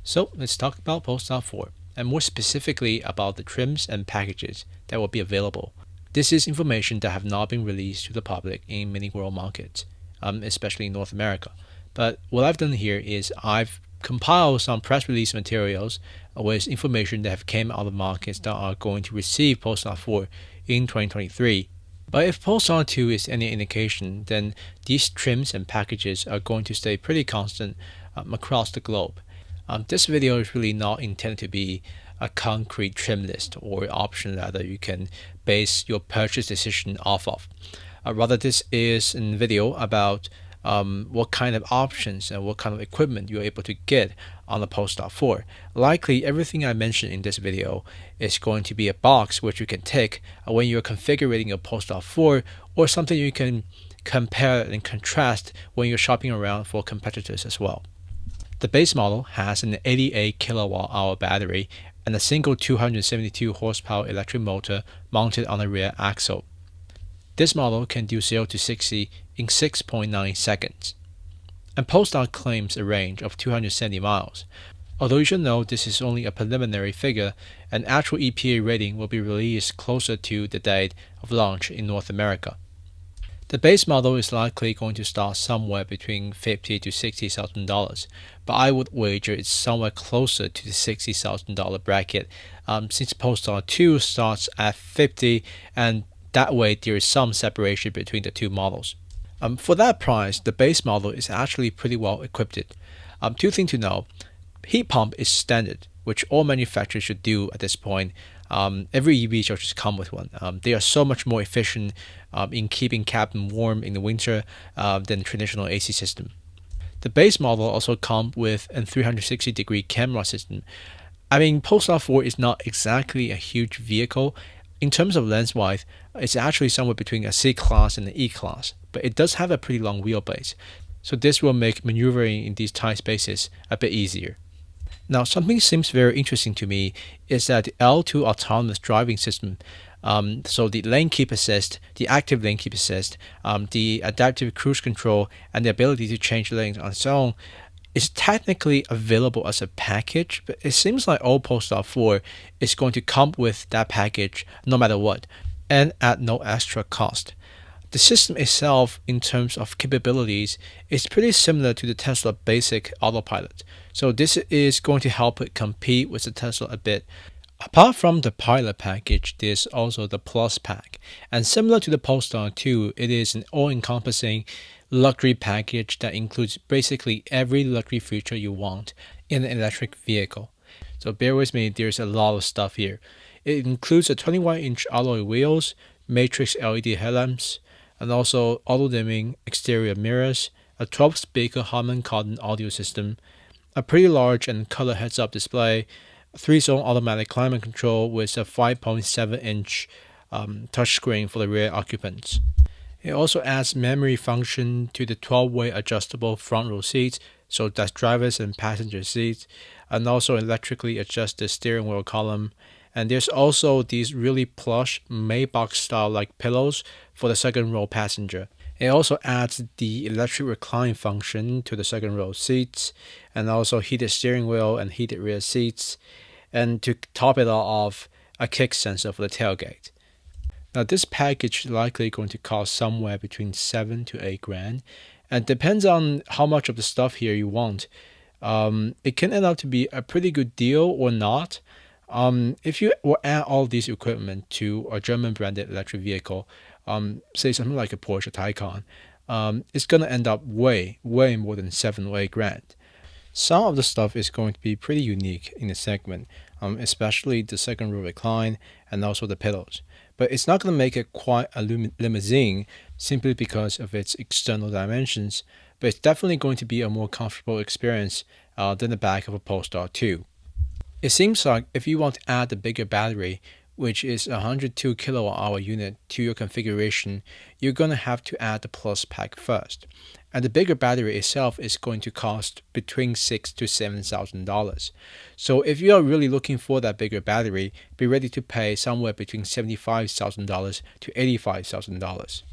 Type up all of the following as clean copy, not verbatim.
So let's talk about Polestar 4, and more specifically about the trims and packages that will be available. This is information that have not been released to the public in many world markets, especially in North America. But what I've done here is I've compiled some press release materials with information that have came out of markets that are going to receive Polestar 4 in 2023. But if Polestar 2 is any indication, then these trims and packages are going to stay pretty constant across the globe. This video is really not intended to be a concrete trim list or option that you can base your purchase decision off of. Rather, this is a video about what kind of options and what kind of equipment you're able to get on the Polestar 4. Likely, everything I mentioned in this video is going to be a box which you can tick when you're configuring your Polestar 4, or something you can compare and contrast when you're shopping around for competitors as well. The base model has an 88 kilowatt-hour battery and a single 272 horsepower electric motor mounted on the rear axle. This model can do 0 to 60 in 6.9 seconds. And Polestar claims a range of 270 miles. Although you should know this is only a preliminary figure, an actual EPA rating will be released closer to the date of launch in North America. The base model is likely going to start somewhere between $50,000 to $60,000, but I would wager it's somewhere closer to the $60,000 bracket, since Polestar 2 starts at $50,000, and that way there is some separation between the two models. For that price, the base model is actually pretty well equipped. Two things to know: heat pump is standard, which all manufacturers should do at this point. Every EV shall just come with one. They are so much more efficient in keeping cabin warm in the winter than traditional AC system. The base model also comes with a 360-degree camera system. I mean, Polestar 4 is not exactly a huge vehicle. In terms of lens-wise, it's actually somewhere between a C-Class and an E-Class, but it does have a pretty long wheelbase, so this will make maneuvering in these tight spaces a bit easier. Now, something seems very interesting to me is that the L2 autonomous driving system, so the lane keep assist, the active lane keep assist, the adaptive cruise control, and the ability to change lanes on its own, is technically available as a package, but it seems like all Polestar 4 is going to come with that package no matter what, and at no extra cost. The system itself, in terms of capabilities, is pretty similar to the Tesla basic autopilot, so this is going to help it compete with the Tesla a bit. Apart from the pilot package, there's also the Plus pack, and similar to the Polestar 2, it is an all-encompassing luxury package that includes basically every luxury feature you want in an electric vehicle. So bear with me, there's a lot of stuff here. It includes a 21-inch alloy wheels, matrix LED headlamps, and also auto-dimming exterior mirrors, a 12-speaker Harman Kardon audio system, a pretty large and color heads-up display, a 3-zone automatic climate control with a 5.7-inch touchscreen for the rear occupants. It also adds memory function to the 12-way adjustable front row seats, so that's drivers and passenger seats, and also electrically adjust the steering wheel column. And there's also these really plush Maybach style like pillows for the second row passenger. It also adds the electric recline function to the second row seats, and also heated steering wheel and heated rear seats, and to top it all off, a kick sensor for the tailgate. Now, this package is likely going to cost somewhere between $7,000 to $8,000, and depends on how much of the stuff here you want. It can end up to be a pretty good deal or not. If you add all these equipment to a German branded electric vehicle, say something like a Porsche Taycan, it's going to end up way more than $7,000 or $8,000. Some of the stuff is going to be pretty unique in the segment, especially the second row recline and also the pillows. But it's not going to make it quite a limousine simply because of its external dimensions, but it's definitely going to be a more comfortable experience than the back of a Polestar 2. It seems like if you want to add the bigger battery, which is a 102 kilowatt-hour unit, to your configuration, you're going to have to add the Plus pack first. And the bigger battery itself is going to cost between $6,000 to $7,000. So if you are really looking for that bigger battery, be ready to pay somewhere between $75,000 to $85,000.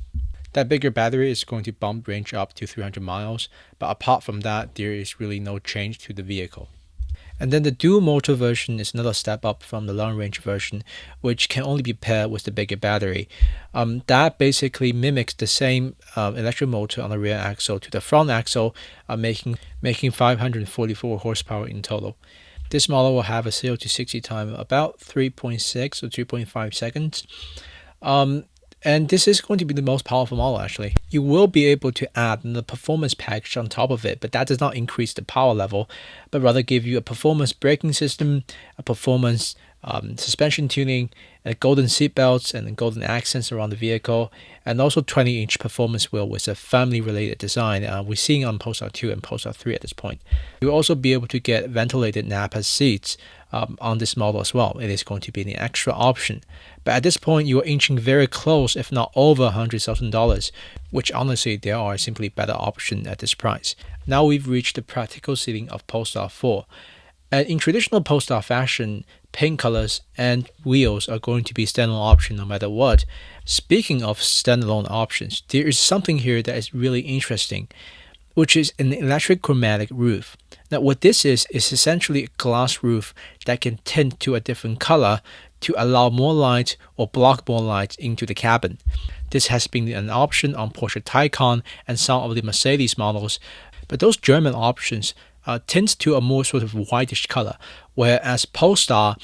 That bigger battery is going to bump range up to 300 miles, but apart from that, there is really no change to the vehicle. And then the dual motor version is another step up from the long range version, which can only be paired with the bigger battery. That basically mimics the same electric motor on the rear axle to the front axle, making 544 horsepower in total. This model will have a 0 to 60 time about 3.6 or 3.5 seconds. And this is going to be the most powerful model actually. You will be able to add the performance package on top of it, but that does not increase the power level, but rather give you a performance braking system, a performance suspension tuning, and golden seat belts and golden accents around the vehicle, and also 20-inch performance wheel with a family-related design we're seeing on Polestar 2 and Polestar 3 at this point. You'll also be able to get ventilated Napa seats on this model as well. It is going to be an extra option. But at this point, you are inching very close, if not over $100,000, which honestly, there are simply better options at this price. Now we've reached the practical seating of Polestar 4. And in traditional Polestar fashion, paint colors and wheels are going to be standalone option no matter what. Speaking of standalone options, there is something here that is really interesting, which is an electric chromatic roof. Now what this is essentially a glass roof that can tint to a different color to allow more light or block more light into the cabin. This has been an option on Porsche Taycan and some of the Mercedes models, but those German options tints to a more sort of whitish color, whereas Polestar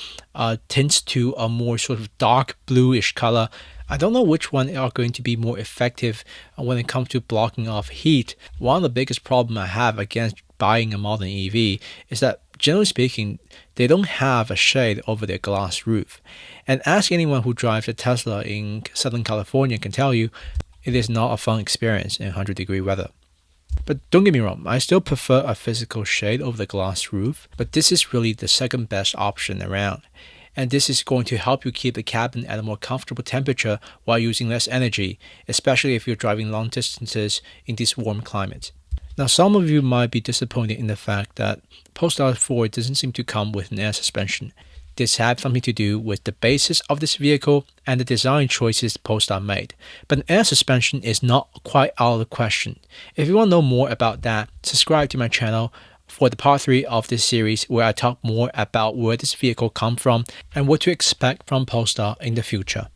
tints to a more sort of dark bluish color. I don't know which one are going to be more effective when it comes to blocking off heat. One of the biggest problems I have against buying a modern EV is that, generally speaking, they don't have a shade over their glass roof. And ask anyone who drives a Tesla in Southern California can tell you, it is not a fun experience in 100-degree weather. But don't get me wrong, I still prefer a physical shade over the glass roof, but this is really the second best option around. And this is going to help you keep the cabin at a more comfortable temperature while using less energy, especially if you're driving long distances in this warm climate. Now, some of you might be disappointed in the fact that Polestar 4 doesn't seem to come with an air suspension. This had something to do with the basis of this vehicle and the design choices Polestar made. But an air suspension is not quite out of the question. If you want to know more about that, subscribe to my channel for the part 3 of this series where I talk more about where this vehicle comes from and what to expect from Polestar in the future.